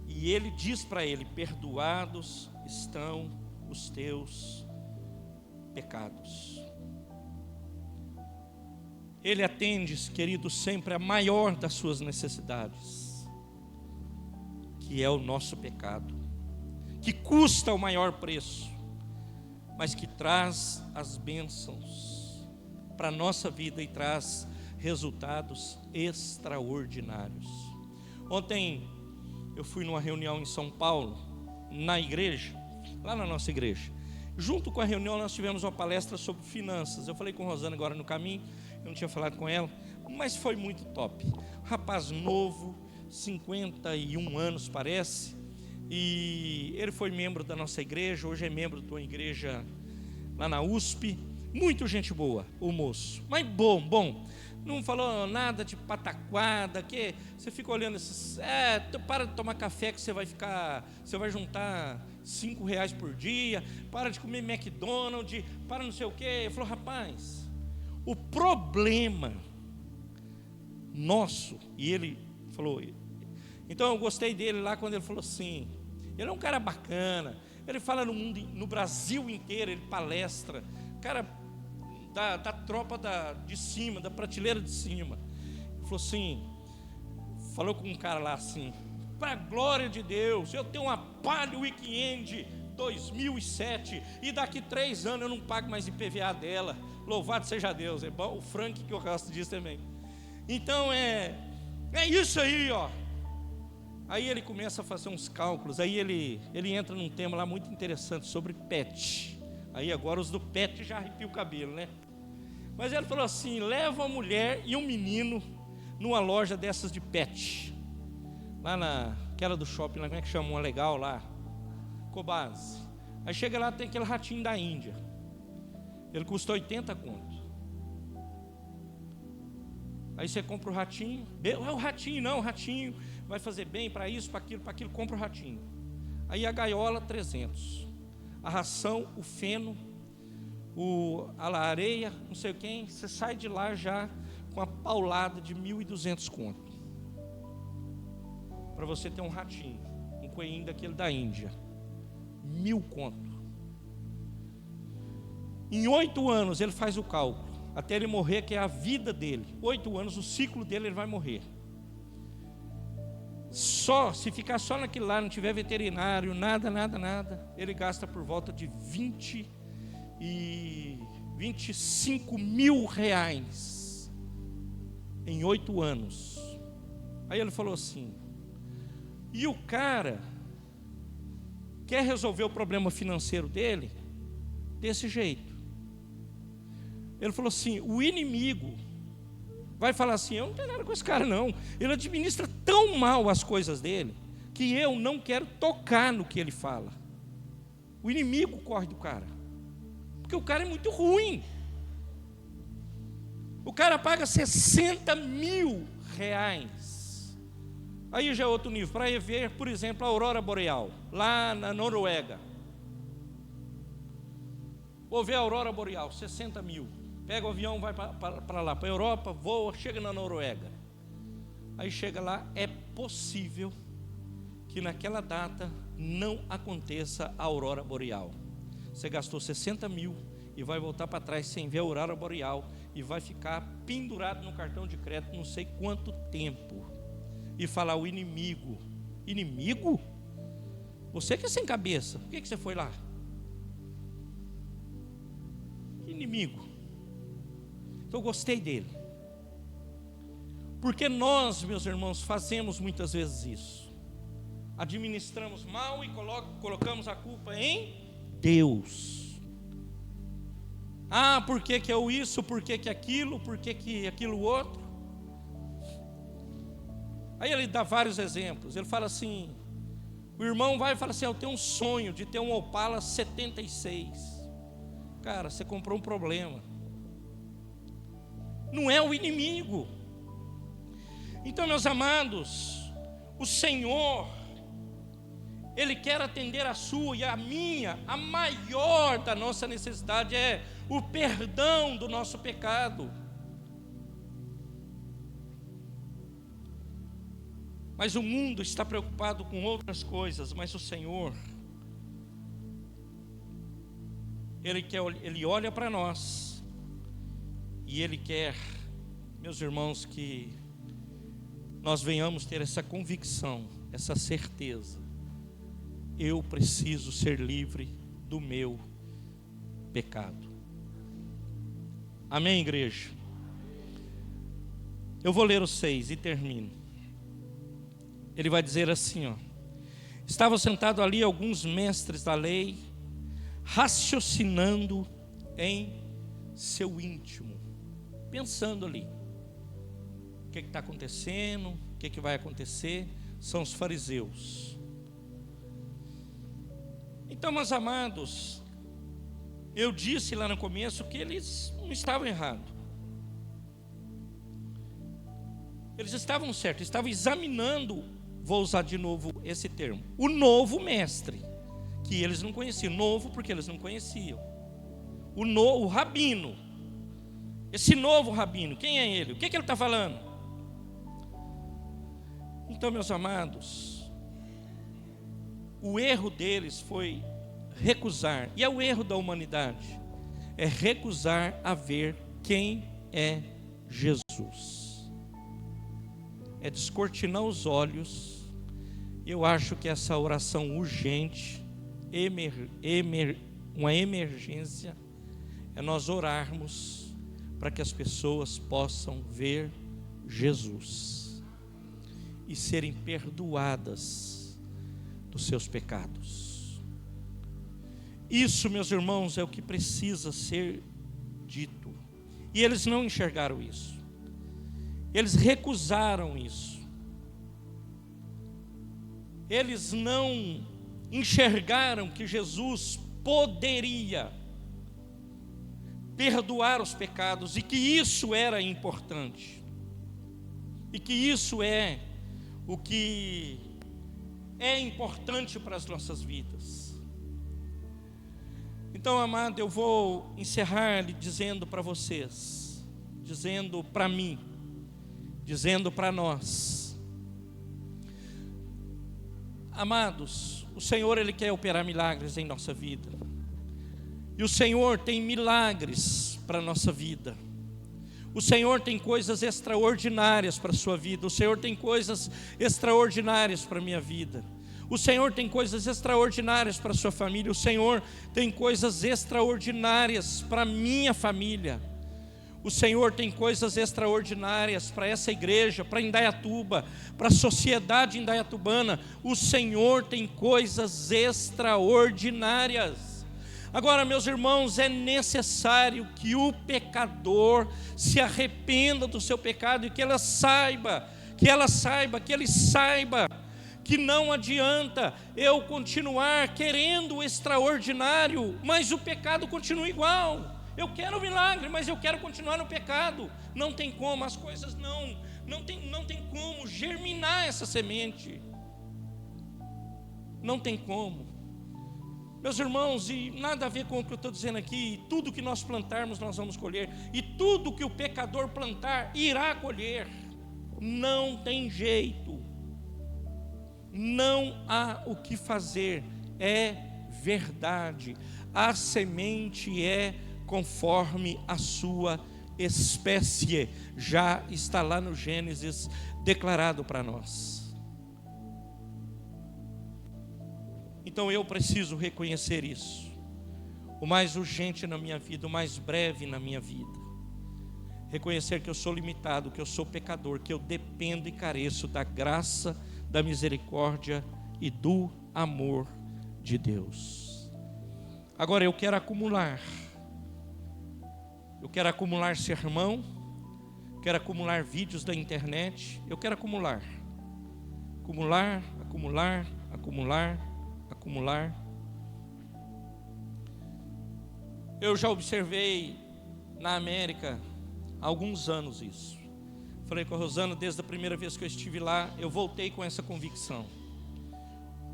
E ele diz para ele: perdoados estão os teus pecados. Ele atende, querido, sempre a maior das suas necessidades, que é o nosso pecado, que custa o maior preço, mas que traz as bênçãos para a nossa vida e traz resultados extraordinários. Ontem eu fui numa reunião em São Paulo, na igreja, lá na nossa igreja. Junto com a reunião nós tivemos uma palestra sobre finanças. Eu falei com a Rosana agora no caminho, eu não tinha falado com ela, mas foi muito top. Rapaz novo, 51 anos parece, e ele foi membro da nossa igreja, hoje é membro de uma igreja lá na USP. Muito gente boa, o moço, mas bom, não falou nada de pataquada, que você fica olhando esses, para de tomar café que você vai juntar R$5 por dia, para de comer McDonald's, para não sei o que. Ele falou: rapaz, o problema nosso, e ele falou, então eu gostei dele lá quando ele falou assim, ele é um cara bacana, ele fala no Brasil inteiro, ele palestra, cara da tropa de cima, da prateleira de cima. Ele falou assim, falou com um cara lá assim: para a glória de Deus, eu tenho uma Palio Weekend 2007, e daqui 3 anos eu não pago mais IPVA dela. Louvado seja Deus. É bom o Frank que eu gosto disso também. Então é isso aí, ó. Aí ele começa a fazer uns cálculos. Aí ele entra num tema lá muito interessante sobre pet. Aí agora os do pet já arrepiam o cabelo, né? Mas ele falou assim: leva uma mulher e um menino numa loja dessas de pet, lá naquela do shopping, lá, como é que chama uma legal lá? Cobase. Aí chega lá, tem aquele ratinho da Índia. Ele custa 80 conto. Aí você compra o ratinho. É o ratinho, não, o ratinho vai fazer bem para isso, para aquilo, compra o ratinho. Aí a gaiola, 300. A ração, o feno, a areia, não sei quem. Você sai de lá já com uma paulada de 1.200 conto. Para você ter um ratinho, um coelhinho daquele da Índia. 1.000 conto. Em 8 anos ele faz o cálculo, até ele morrer, que é a vida dele. 8 anos, o ciclo dele, ele vai morrer. Se ficar só naquilo lá, não tiver veterinário, nada, ele gasta por volta de 25 mil reais em 8 anos. Aí ele falou assim: e o cara quer resolver o problema financeiro dele desse jeito. Ele falou assim: o inimigo vai falar assim: eu não tenho nada com esse cara não, ele administra tão mal as coisas dele, que eu não quero tocar no que ele fala. O inimigo corre do cara, porque o cara é muito ruim. O cara paga 60 mil reais. Aí já é outro nível, para ir ver, por exemplo, a aurora boreal, lá na Noruega. Vou ver a aurora boreal, 60 mil. Pega o avião, vai para lá, para a Europa, voa, chega na Noruega. Aí chega lá, é possível que naquela data não aconteça a aurora boreal. Você gastou 60 mil e vai voltar para trás sem ver a aurora boreal, e vai ficar pendurado no cartão de crédito não sei quanto tempo, e falar: o inimigo. Inimigo? Você que é sem cabeça, por que você foi lá? Inimigo. Então eu gostei dele, porque nós, meus irmãos, fazemos muitas vezes isso. Administramos mal e colocamos a culpa em Deus. Ah, por que eu isso, por que aquilo, por que aquilo outro? Aí ele dá vários exemplos. Ele fala assim: o irmão vai e fala assim: eu tenho um sonho de ter um Opala 76. Cara, você comprou um problema. Não é o inimigo. Então, meus amados, o Senhor, Ele quer atender a sua e a minha. A maior da nossa necessidade é o perdão do nosso pecado. Mas o mundo está preocupado com outras coisas. Mas o Senhor, Ele olha para nós, e Ele quer, meus irmãos, que nós venhamos ter essa convicção, essa certeza: eu preciso ser livre do meu pecado. Amém, igreja? Eu vou ler o 6 e termino. Ele vai dizer assim, ó: estavam sentados ali alguns mestres da lei, raciocinando em seu íntimo, pensando ali, o que está acontecendo, o que vai acontecer. São os fariseus. Então, meus amados, eu disse lá no começo que eles não estavam errados, eles estavam certos, estavam examinando, vou usar de novo esse termo, o novo mestre, que eles não conheciam. Novo porque eles não conheciam. O rabino, esse novo rabino, quem é ele? O que ele está falando? Então, meus amados, o erro deles foi recusar, e é o erro da humanidade, é recusar a ver quem é Jesus, é descortinar os olhos. Eu acho que essa oração urgente uma emergência, é nós orarmos para que as pessoas possam ver Jesus e serem perdoadas dos seus pecados. Isso, meus irmãos, é o que precisa ser dito. E eles não enxergaram isso. Eles recusaram isso. Eles não enxergaram que Jesus poderia perdoar os pecados e que isso era importante. E que isso é o que é importante para as nossas vidas. Então, amado, eu vou encerrar dizendo para vocês, dizendo para mim, dizendo para nós: amados, o Senhor, Ele quer operar milagres em nossa vida. E o Senhor tem milagres para a nossa vida. O Senhor tem coisas extraordinárias para a sua vida. O Senhor tem coisas extraordinárias para a minha vida. O Senhor tem coisas extraordinárias para a sua família. O Senhor tem coisas extraordinárias para a minha família. O Senhor tem coisas extraordinárias para essa igreja, para Indaiatuba, para a sociedade indaiatubana. O Senhor tem coisas extraordinárias. Agora, meus irmãos, é necessário que o pecador se arrependa do seu pecado e que ele saiba que não adianta eu continuar querendo o extraordinário, mas o pecado continua igual. Eu quero o milagre, mas eu quero continuar no pecado. Não tem como, as coisas não tem como germinar essa semente. Não tem como. Meus irmãos, e nada a ver com o que eu estou dizendo aqui, tudo que nós plantarmos nós vamos colher, e tudo que o pecador plantar irá colher. Não tem jeito. Não há o que fazer, é verdade. A semente é conforme a sua espécie, já está lá no Gênesis declarado para nós. Então eu preciso reconhecer isso, o mais urgente na minha vida, o mais breve na minha vida. Reconhecer que eu sou limitado, que eu sou pecador, que eu dependo e careço da graça, da misericórdia e do amor de Deus. Agora eu quero acumular sermão, quero acumular vídeos da internet, eu quero acumular. Eu já observei na América há alguns anos isso. Falei com a Rosana, desde a primeira vez que eu estive lá, eu voltei com essa convicção.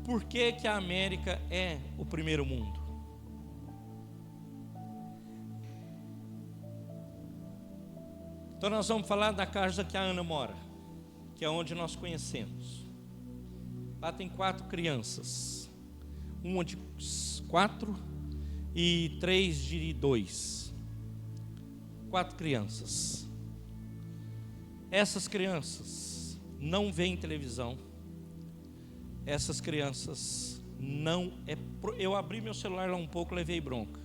Por que que a América é o primeiro mundo? Então nós vamos falar da casa que a Ana mora, que é onde nós conhecemos. Lá tem 4 crianças, uma de 4 e 3 de 2. 4 crianças. Essas crianças não veem televisão. Essas crianças não é. Eu abri meu celular lá um pouco, levei bronca.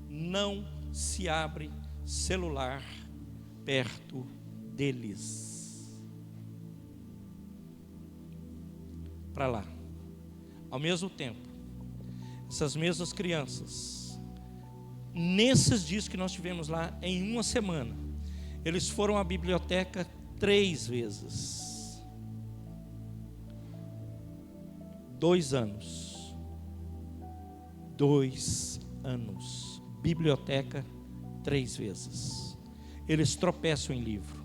Não se abre celular perto deles. Para lá. Ao mesmo tempo, essas mesmas crianças, nesses dias que nós tivemos lá, em uma semana, eles foram à biblioteca 3 vezes. 2 anos. 2 anos. Biblioteca 3 vezes. Eles tropeçam em livro.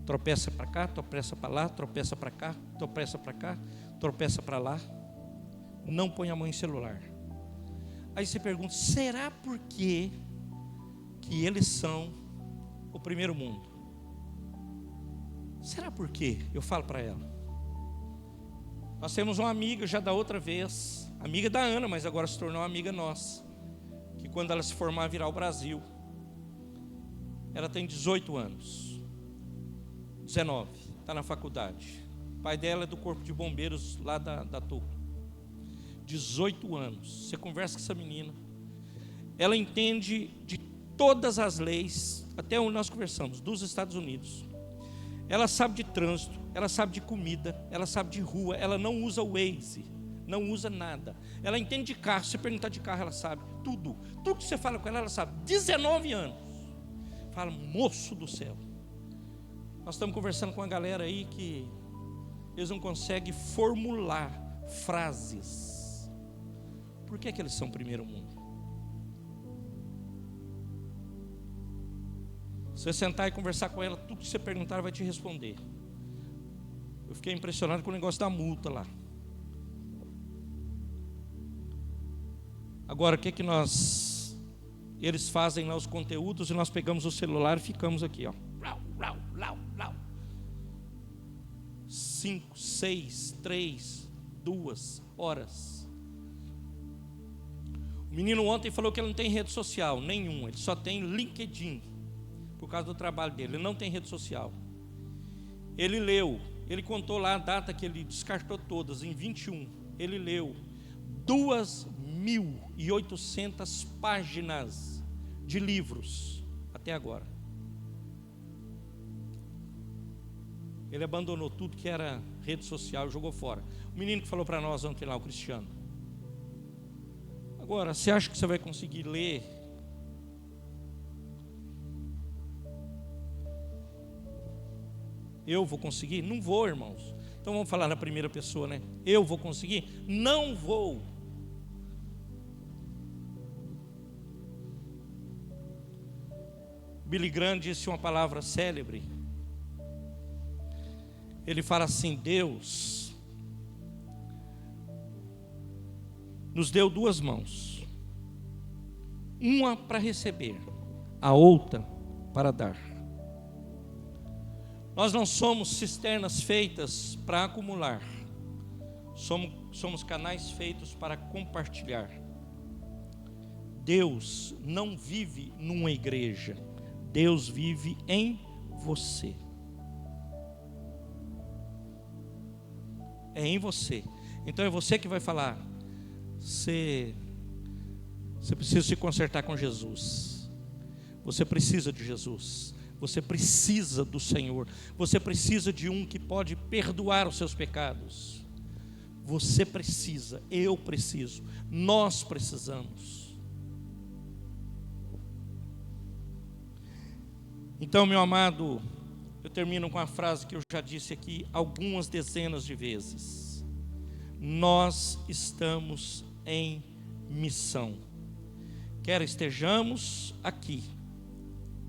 Tropeça para cá, tropeça para lá, tropeça para cá, tropeça para cá, tropeça para lá. Não põe a mão em celular. Aí você pergunta, será por quê que eles são o primeiro mundo? Será por quê? Eu falo para ela. Nós temos uma amiga já da outra vez, amiga da Ana, mas agora se tornou amiga nossa, que quando ela se formar virá ao Brasil, ela tem 18 anos, 19, está na faculdade. O pai dela é do corpo de bombeiros lá da Tuca. 18 anos. Você conversa com essa menina, ela entende de todas as leis, até onde nós conversamos, dos Estados Unidos. Ela sabe de trânsito, ela sabe de comida, ela sabe de rua, ela não usa o Waze, não usa nada. Ela entende de carro, se você perguntar de carro, ela sabe tudo. Tudo que você fala com ela, ela sabe. 19 anos. Fala, moço do céu. Nós estamos conversando com uma galera aí que eles não conseguem formular frases. Por que eles são primeiro mundo? Se você sentar e conversar com ela, tudo que você perguntar, ela vai te responder. Eu fiquei impressionado com o negócio da multa lá. Agora, o que eles fazem lá, os conteúdos, e nós pegamos o celular e ficamos aqui, ó. 5, 6, 3, 2 horas. O menino ontem falou que ele não tem rede social nenhuma, ele só tem LinkedIn, por causa do trabalho dele, ele não tem rede social. Ele leu, ele contou lá a data que ele descartou todas, em 21, ele leu 2.800 páginas de livros até agora. Ele abandonou tudo que era rede social e jogou fora. O menino que falou para nós ontem lá, o Cristiano. Agora, você acha que você vai conseguir ler? Eu vou conseguir? Não vou, irmãos. Então vamos falar na primeira pessoa, né? Eu vou conseguir? Não vou. Billy Graham disse uma palavra célebre. Ele fala assim: Deus nos deu duas mãos, uma para receber, a outra para dar. Nós não somos cisternas feitas para acumular, somos canais feitos para compartilhar. Deus não vive numa igreja, Deus vive em você. É em você. Então é você que vai falar. Você precisa se consertar com Jesus. Você precisa de Jesus. Você precisa do Senhor. Você precisa de um que pode perdoar os seus pecados. Você precisa, eu preciso, nós precisamos. Então, meu amado, eu termino com a frase que eu já disse aqui algumas dezenas de vezes. Nós estamos em missão. Quer estejamos aqui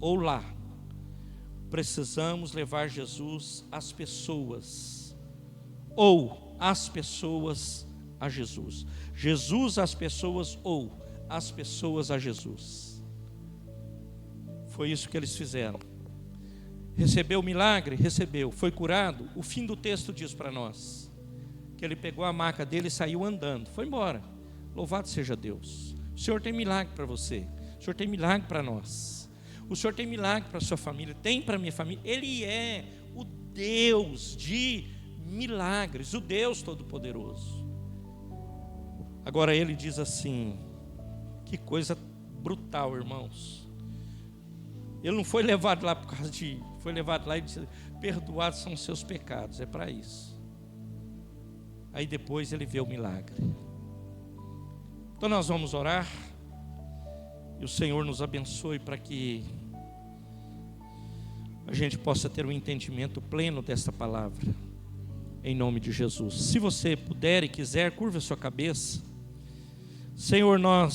ou lá, precisamos levar Jesus às pessoas, ou as pessoas a Jesus. Jesus às pessoas, ou as pessoas a Jesus. Foi isso que eles fizeram. Recebeu o milagre? Recebeu. Foi curado? O fim do texto diz para nós que ele pegou a maca dele e saiu andando, foi embora. Louvado seja Deus. O Senhor tem milagre para você, o Senhor tem milagre para nós, o Senhor tem milagre para a sua família, tem para a minha família. Ele é o Deus de milagres, o Deus Todo-Poderoso. Agora ele diz assim, que coisa brutal, irmãos. Ele não foi levado lá por causa de... Foi levado lá e disse, perdoados são os seus pecados, é para isso. Aí depois ele vê o milagre. Então nós vamos orar, e o Senhor nos abençoe para que a gente possa ter um entendimento pleno desta palavra, em nome de Jesus. Se você puder e quiser, curva a sua cabeça. Senhor, nós